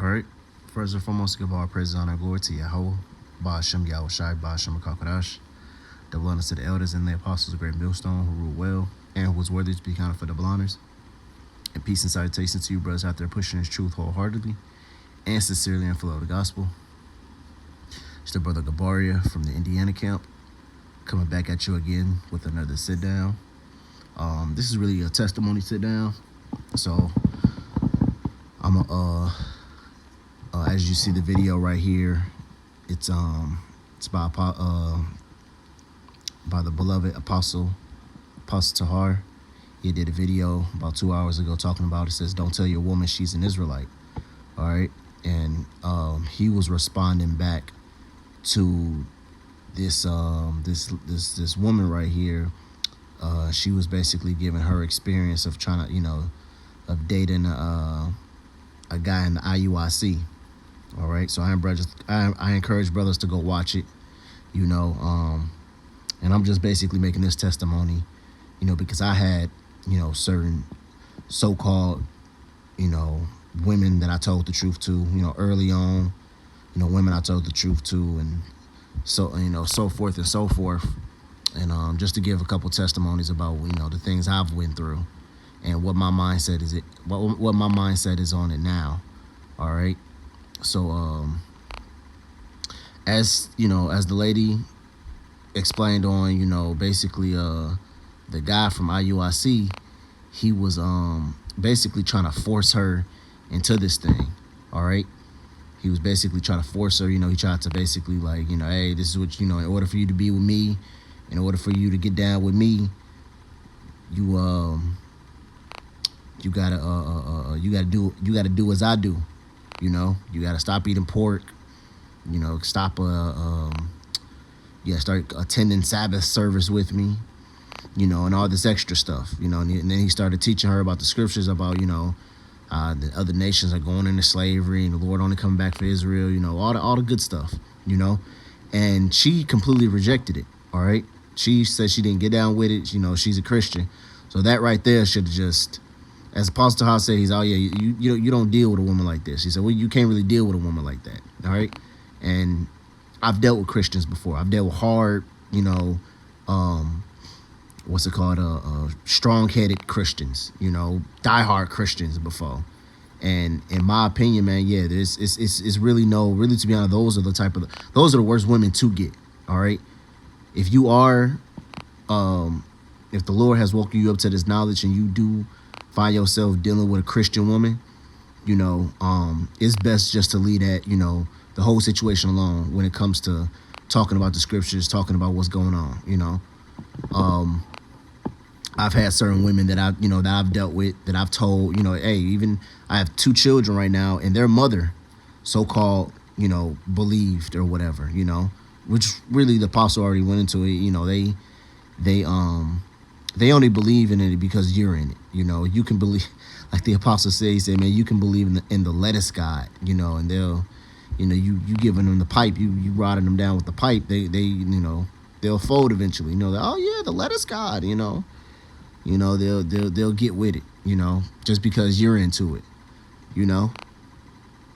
All right. First and foremost, give all praise, honor, and glory to Yahweh, Ba'ashem Yahushai, Ba'ashem Kakadash, double honors to the elders and the apostles of great millstone who rule well and who was worthy to be counted for double honors. And peace and salutations to you, brothers out there pushing this truth wholeheartedly and sincerely and full of the gospel. It's the brother Gabaria from the Indiana camp, coming back at you again with another sit down. This is really a testimony sit down. So I'm as you see the video right here, it's by the beloved Apostle Tahar. He did a video about 2 hours ago talking about it. Says, "Don't tell your woman she's an Israelite." All right, and he was responding back to this woman right here. She was basically giving her experience of trying to, of dating a guy in the IUIC. All right, so I encourage brothers to go watch it, and I'm just basically making this testimony, because I had, certain so-called, women that I told the truth to, early on, women I told the truth to, and so, so forth and so forth. And just to give a couple testimonies about, the things I've went through and what my mindset is, what my mindset is on it now. All right. So, as the lady explained on, basically, the guy from IUIC, he was, basically trying to force her into this thing. All right. He was basically trying to force her, he tried to basically hey, this is what, in order for you to be with me, in order for you to get down with me, you gotta do as I do. You gotta stop eating pork. Stop start attending Sabbath service with me. And all this extra stuff. And then he started teaching her about the scriptures about the other nations are going into slavery and the Lord only coming back for Israel. All the good stuff. And she completely rejected it. All right. She said she didn't get down with it. She's a Christian. So that right there should have just, as Apostle Tahar said, he's, you don't deal with a woman like this. He said, well, you can't really deal with a woman like that. All right. And I've dealt with Christians before. I've dealt with hard, strong-headed Christians, diehard Christians before. And in my opinion, man, yeah, it's really to be honest, those are the worst women to get. All right. If you are, if the Lord has woken you up to this knowledge and you do find yourself dealing with a Christian woman, it's best just to leave that, the whole situation alone when it comes to talking about the scriptures, talking about what's going on, I've had certain women that I've dealt with, that I've told, hey, even I have 2 children right now, and their mother, so-called, believed or whatever, which really the apostle already went into it. They only believe in it because you're in it. You can believe, like the apostle said, he said, man, you can believe in the lettuce God, and they'll, you giving them the pipe, you rotting them down with the pipe, they'll fold eventually. Oh yeah, the lettuce God, they'll get with it, just because you're into it,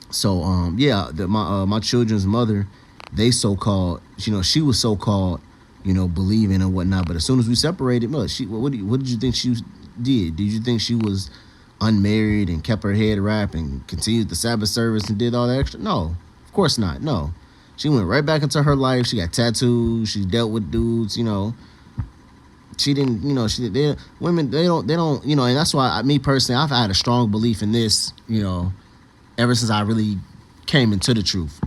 So my children's mother, they so-called, she was so-called, believing and whatnot. But as soon as we separated, what did you think she did? Did you think she was unmarried and kept her head wrapped and continued the Sabbath service and did all that extra? No, of course not. No, she went right back into her life. She got tattoos. She dealt with dudes. She didn't. Women. They don't. And that's why me personally, I've had a strong belief in this. Ever since I really came into the truth.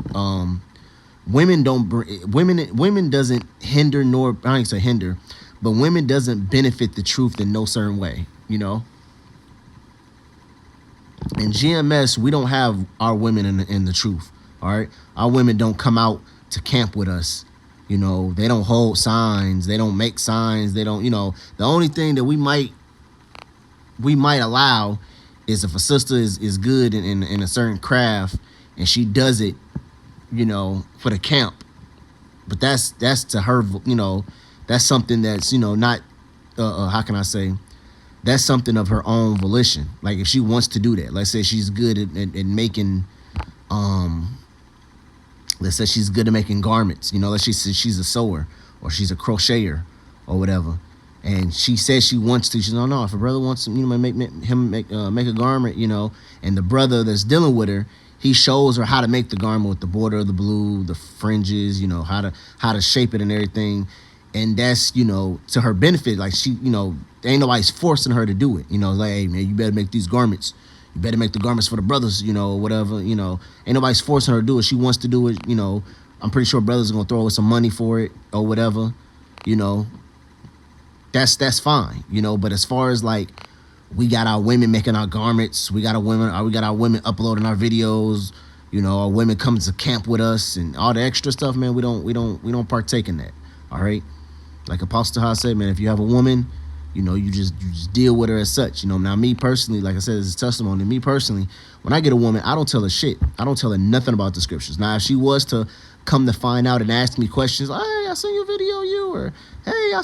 Women doesn't hinder, nor I ain't say hinder, but women doesn't benefit the truth in no certain way, In GMS, we don't have our women in the truth. All right, our women don't come out to camp with us. They don't hold signs, they don't make signs, they don't. The only thing that we might allow is if a sister is good in a certain craft and she does it, for the camp. But that's to her, that's something that's, not, how can I say, that's something of her own volition. Like if she wants to do that, let's say she's good at making um, let's say she's good at making garments. Let's say she's a sewer or she's a crocheter or whatever. And she says she wants to. She's no. If a brother wants to, make a garment, and the brother that's dealing with her, he shows her how to make the garment with the border of the blue, the fringes, how to shape it and everything. And that's to her benefit. Like she, ain't nobody's forcing her to do it. Like, hey man, you better make these garments. You better make the garments for the brothers, whatever. Ain't nobody's forcing her to do it. She wants to do it. I'm pretty sure brothers are gonna throw her some money for it or whatever. That's fine, But as far as like, we got our women making our garments, we got our women uploading our videos, our women come to camp with us and all the extra stuff, man. We don't partake in that. All right, like Apostle Taha said, man, if you have a woman, you just deal with her as such. Now me personally, like I said, this is testimony. Me personally, when I get a woman, I don't tell her shit. I don't tell her nothing about the scriptures. Now, if she was to come to find out and ask me questions, like, hey, I seen your video, or hey, I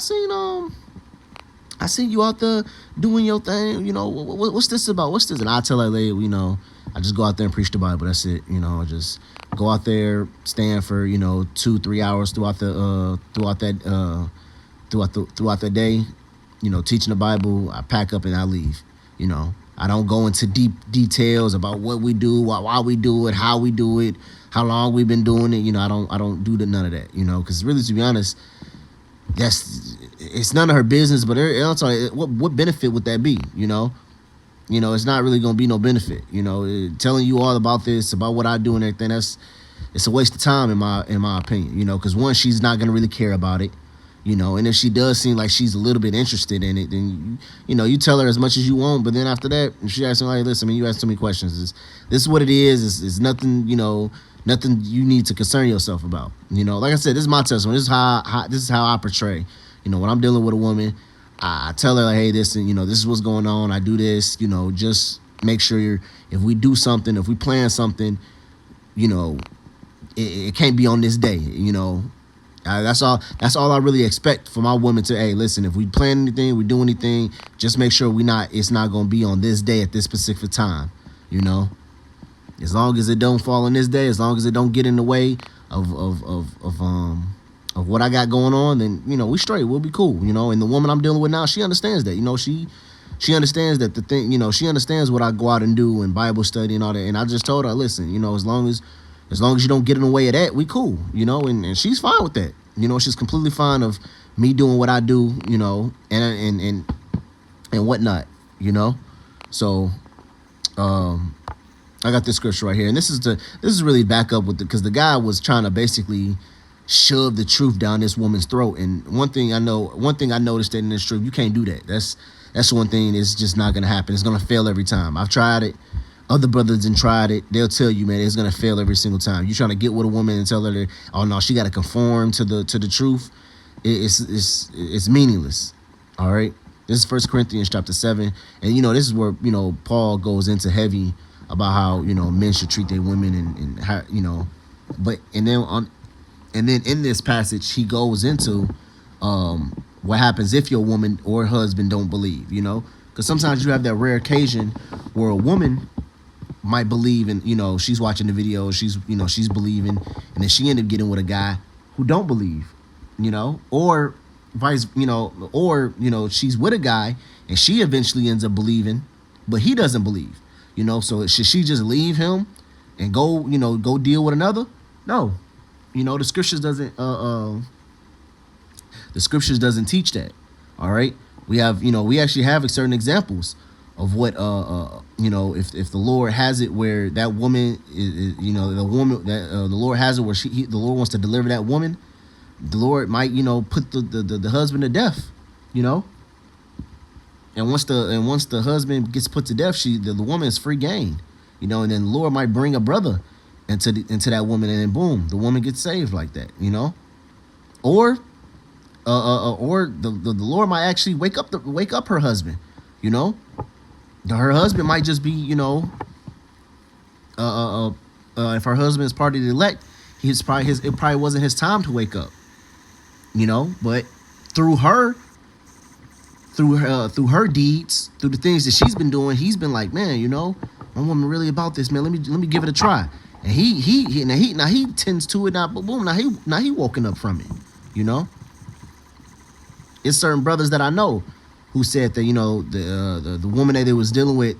seen you out there doing your thing. What's this about? What's this? And I tell her, I just go out there and preach the Bible. That's it. I just go out there, stand for 2-3 hours throughout the day. Teaching the Bible. I pack up and I leave. I don't go into deep details about what we do, why we do it, how we do it, how long we've been doing it. I don't do none of that. Because really, to be honest, it's none of her business. But I'll tell you, what benefit would that be? It's not really gonna be no benefit. Telling you all about this, about what I do and everything. It's a waste of time in my opinion. Because one, she's not gonna really care about it. And if she does seem like she's a little bit interested in it, then you tell her as much as you want. But then after that, if she asks me, like, listen, you ask too many questions. This is what it is. It's nothing. Nothing you need to concern yourself about. Like I said, this is my testimony. This is how I portray. When I'm dealing with a woman, I tell her, like, hey, this is what's going on. I do this. Just make sure if we do something, if we plan something, it can't be on this day. That's all I really expect for my woman to. Hey, listen, if we plan anything, we do anything, just make sure it's not gonna be on this day at this specific time. As long as it don't fall on this day, as long as it don't get in the way of what I got going on, then we straight. We'll be cool. And the woman I'm dealing with now, she understands that. She understands that the thing. She understands what I go out and do and Bible study and all that. And I just told her, listen, as long as you don't get in the way of that, we cool. And she's fine with that. She's completely fine of me doing what I do. And whatnot. So, I got this scripture right here, and this is really back up with because the guy was trying to basically shove the truth down this woman's throat. And one thing I noticed that in this truth, you can't do that. That's one thing that's just not gonna happen. It's gonna fail every time. I've tried it. Other brothers done tried it. They'll tell you, man, it's gonna fail every single time. You trying to get with a woman and tell her that, oh no, she gotta conform to the truth. It's meaningless. All right. This is 1 Corinthians chapter 7, and this is where Paul goes into heavy about how men should treat their women and how but and then in this passage he goes into what happens if your woman or husband don't believe, because sometimes you have that rare occasion where a woman might believe and she's watching the video, she's believing, and then she ended up getting with a guy who don't believe, or vice, or she's with a guy and she eventually ends up believing, but he doesn't believe. So should she just leave him and go deal with another? No. The scriptures doesn't teach that. All right. We actually have certain examples of what if the Lord has it where that woman is the woman that the Lord has it where the Lord wants to deliver that woman, the Lord might put the husband to death, and once the husband gets put to death, the woman is free game, and then the Lord might bring a brother into that woman, and then boom, the woman gets saved like that, or the Lord might actually wake up her husband, her husband might just be if her husband is part of the elect, it probably wasn't his time to wake up, but through her deeds, through the things that she's been doing, he's been like, man, my woman really about this, man. Let me give it a try. And now he tends to it, now boom, now he woken up from it. You know, it's certain brothers that I know who said that, you know, the woman that they was dealing with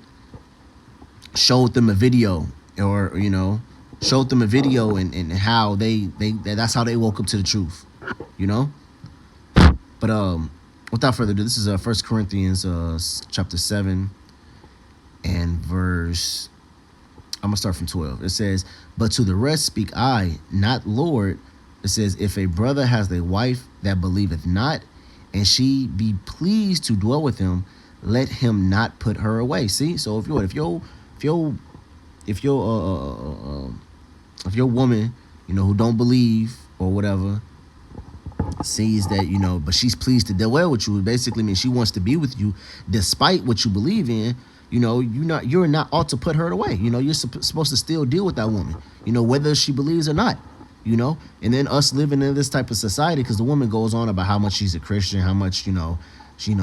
showed them a video, or, you know, showed them a video, and how they that's how they woke up to the truth. You know, but without further ado, this is First Corinthians chapter 7 and verse. I'm gonna start from 12. It says, "But to the rest speak I, not Lord." It says, "If a brother has a wife that believeth not, and she be pleased to dwell with him, let him not put her away." See, so if your if your if your woman, you know, who don't believe or whatever, sees that, you know, but she's pleased to dwell with you, it basically means she wants to be with you despite what you believe in. You know, you're not ought to put her away. You know, you're supposed to still deal with that woman, you know, whether she believes or not. You know, and then us living in this type of society, because the woman goes on about how much she's a Christian, how much, she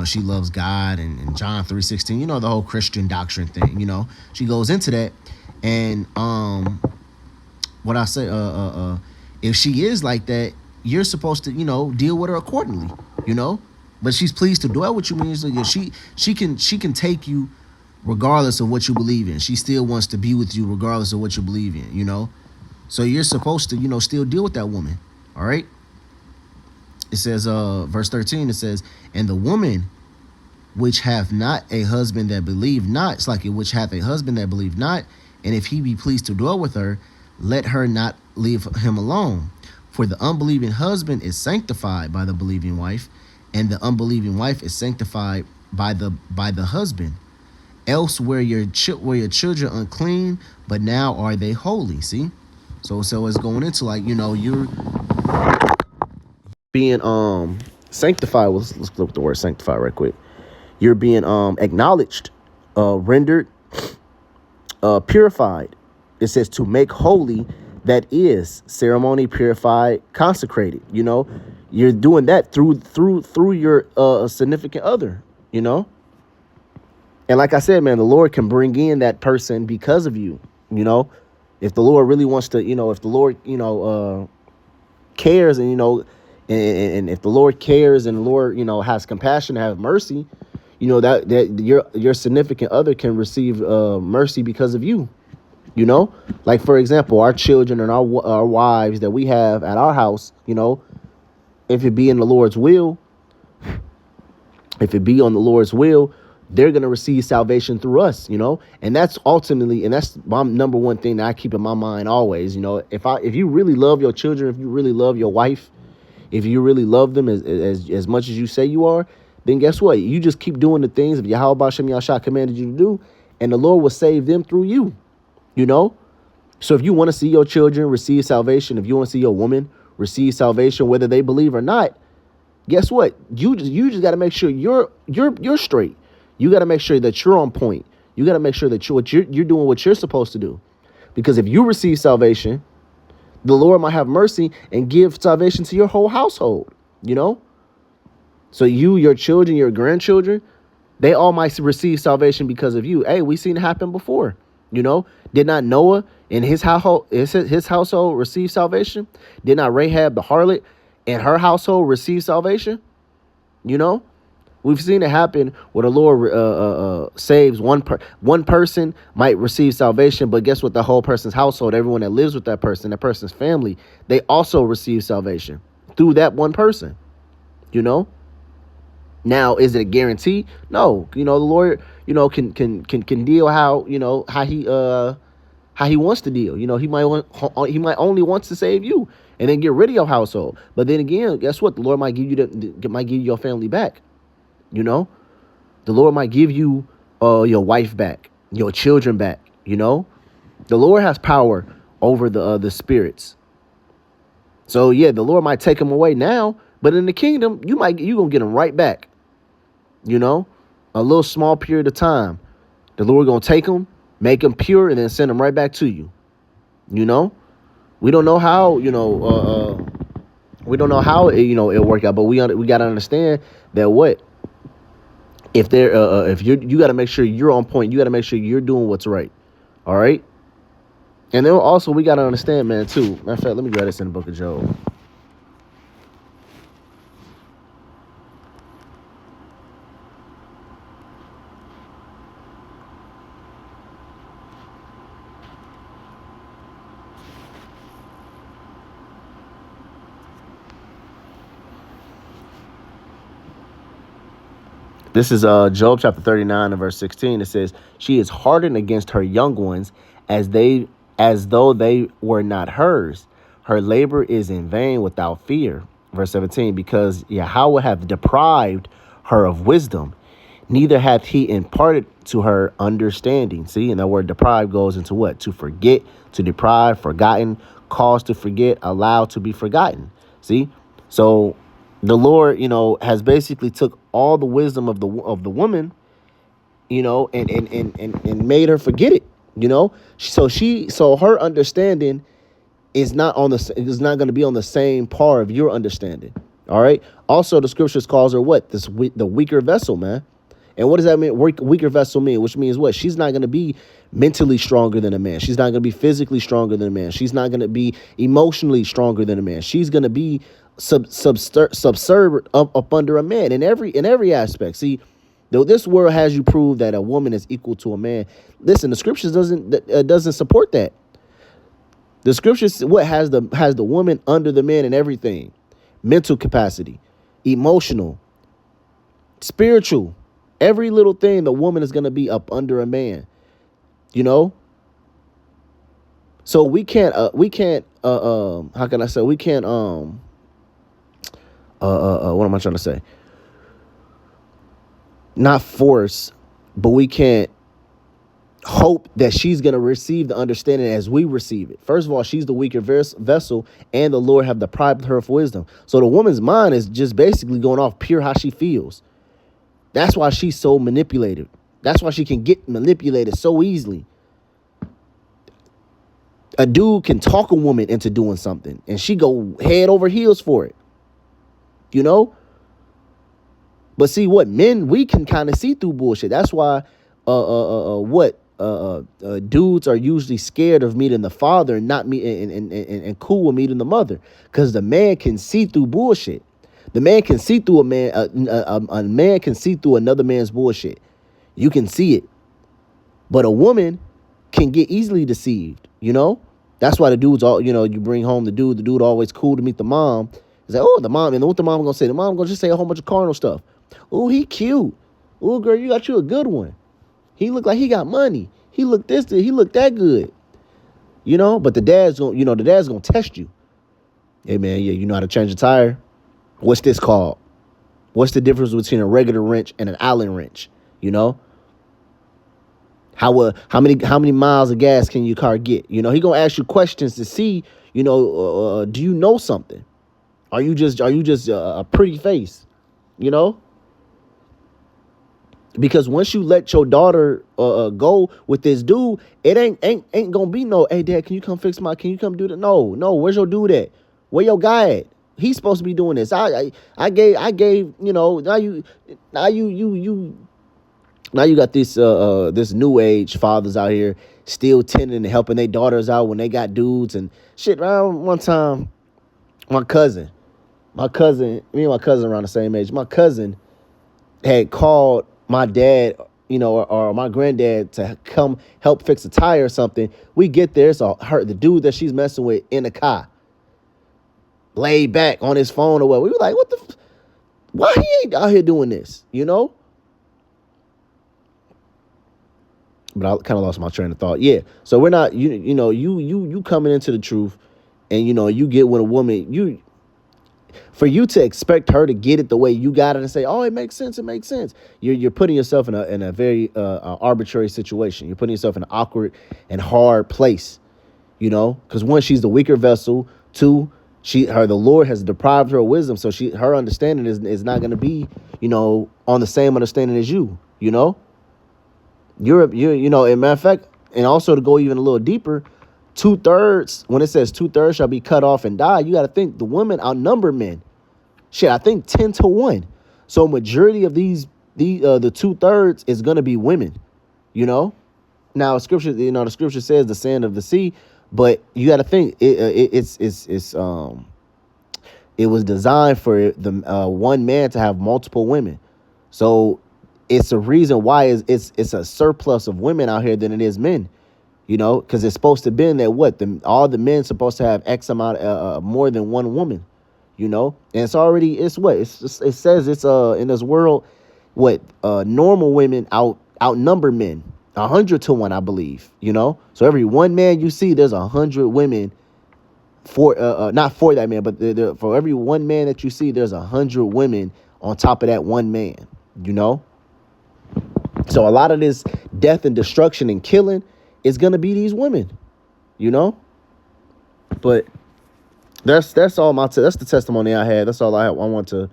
she loves God, and John 3:16, you know, the whole Christian doctrine thing. You know, she goes into that, and what I say, if she is like that, you're supposed to, you know, deal with her accordingly. You know, but she's pleased to dwell with you, means like she can take you regardless of what you believe in. She still wants to be with you regardless of what you believe in. You know, so you're supposed to, you know, still deal with that woman. All right. It says, verse 13. It says, "And the woman which hath not a husband that believe not," it's like, "which hath a husband that believe not, and if he be pleased to dwell with her, let her not leave him alone. For the unbelieving husband is sanctified by the believing wife, and the unbelieving wife is sanctified by the husband. Else were your children unclean, but now are they holy." See, so it's going into, like, you know, you're being sanctified. Let's look at the word sanctified right quick. You're being acknowledged, rendered, purified. It says to make holy, that is ceremony, purified, consecrated. You know, you're doing that through your significant other. You know, and like I said, man, the Lord can bring in that person because of you. You know, if the Lord really wants to, you know, if the Lord, you know, cares, and, you know, and if the Lord cares, and the Lord, you know, has compassion, have mercy, you know, that your significant other can receive mercy because of you. You know, like, for example, our children and our wives that we have at our house, you know, if it be in the Lord's will, if it be on the Lord's will, they're going to receive salvation through us, you know, and that's ultimately, and that's my number one thing that I keep in my mind always. You know, if you really love your children, if you really love your wife, if you really love them as much as you say you are, then guess what? You just keep doing the things of Yahweh Bashem Yahshua commanded you to do, and the Lord will save them through you, you know? So if you want to see your children receive salvation, if you want to see your woman receive salvation, whether they believe or not, guess what? You just got to make sure you're straight. You got to make sure that you're on point. You got to make sure that you're doing what you're supposed to do. Because if you receive salvation, the Lord might have mercy and give salvation to your whole household, you know? So you, your children, your grandchildren, they all might receive salvation because of you. Hey, we seen it happen before, you know? Did not Noah and his household receive salvation? Did not Rahab the harlot and her household receive salvation? You know? We've seen it happen where the Lord saves one person might receive salvation, but guess what? The whole person's household, everyone that lives with that person's family, they also receive salvation through that one person. You know. Now, is it a guarantee? No. You know, the Lord, you know, can deal how, you know, how he wants to deal. You know, he might only wants to save you and then get rid of your household. But then again, guess what? The Lord might give you your family back. You know, the Lord might give you your wife back, your children back. You know, the Lord has power over the spirits. So yeah, the Lord might take them away now, but in the kingdom, you gonna get them right back. You know, a little small period of time, the Lord gonna take them, make them pure, and then send them right back to you. You know, we don't know how. You know, we don't know how it'll work out, but we gotta understand that what. If you got to make sure you're on point. You got to make sure you're doing what's right. All right. And then also we gotta understand, man, too. Matter of fact, let me grab this in the book of Job. This is Job chapter 39 and verse 16. It says, "She is hardened against her young ones as though they were not hers. Her labor is in vain without fear." Verse 17, "Because Yahweh hath deprived her of wisdom, neither hath he imparted to her understanding." See, and that word deprive goes into what? To forget, to deprive, forgotten, cause to forget, allow to be forgotten. See? So the Lord, has basically took all the wisdom of the woman, and made her forget it. So her understanding is not going to be on the same par of your understanding. All right. Also, the scriptures calls her what? The weaker vessel, man. And what does that mean? Weaker vessel mean? Which means what? She's not going to be mentally stronger than a man. She's not going to be physically stronger than a man. She's not going to be emotionally stronger than a man. She's going to be subservient up under a man in every aspect. See, though this world has you prove that a woman is equal to a man. Listen, the scriptures doesn't support that. The scriptures what has the woman under the man in everything: mental capacity, emotional, spiritual. Every little thing, the woman is going to be up under a man, So we can't, how can I say? We can't, what am I trying to say? Not force, but we can't hope that she's going to receive the understanding as we receive it. First of all, she's the weaker vessel, and the Lord have deprived her of wisdom. So the woman's mind is just basically going off pure how she feels. That's why she's so manipulated. That's why she can get manipulated so easily. A dude can talk a woman into doing something, and she go head over heels for it. But see, what men, we can kind of see through bullshit. That's why dudes are usually scared of meeting the father and not meet and cool with meeting the mother, because the man can see through bullshit. The man can see through a man. A man can see through another man's bullshit. You can see it, but a woman can get easily deceived. That's why the dudes all you bring home the dude. The dude always cool to meet the mom. He's like, oh, the mom, and what the mom gonna say? The mom gonna just say a whole bunch of carnal stuff. Oh, he cute. Oh, girl, you got you a good one. He look like he got money. He look this. He look that good. But the dad's gonna test you. Hey man, yeah, you know how to change a tire? What's this called? What's the difference between a regular wrench and an Allen wrench? How many miles of gas can your car get? He gonna ask you questions to see, do you know something? Are you just a pretty face? Because once you let your daughter go with this dude, it ain't gonna be no, hey dad, can you come do that? No, where's your dude at? Where your guy at? He's supposed to be doing this. I gave now you got this new age fathers out here still tending and helping their daughters out when they got dudes and shit. Around one time, me and my cousin around the same age. My cousin had called my dad, or my granddad to come help fix a tire or something. We get there, so the dude that she's messing with in the car, laid back on his phone or what. We were like, what the? Why he ain't out here doing this? But I kind of lost my train of thought. Yeah. So we're not, you coming into the truth, and you get with a woman, for you to expect her to get it the way you got it and say, oh, it makes sense. You're putting yourself in a very arbitrary situation. You're putting yourself in an awkward and hard place, because one, she's the weaker vessel. Two, the Lord has deprived her of wisdom. So her understanding is not going to be, on the same understanding as you, You're, in matter of fact, and also to go even a little deeper, 2/3, when it says 2/3 shall be cut off and die, you got to think the women outnumber men. Shit, I think 10-1. So majority of the 2/3 is going to be women, Now scripture, the scripture says the sand of the sea, But you got to think it was designed for the one man to have multiple women. So it's a reason why it's a surplus of women out here than it is men. You know, because it's supposed to be that all the men supposed to have X amount more than one woman. You know, and it says it's in this world normal women outnumber men 100 to 1, I believe. You know, so every one man you see, there's 100 women for not for that man, but for every one man that you see, there's 100 women on top of that one man. You know, so a lot of this death and destruction and killing is gonna be these women. You know, but that's all that's the testimony I had. That's all I want to,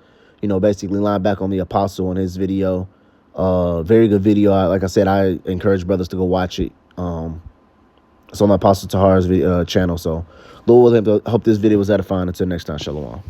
basically line back on the apostle on his video. Very good video. Like I said, I encourage brothers to go watch it. It's on my Apostle Tahar's channel. So, Lord willing, hope this video was edifying. Until next time, shalom.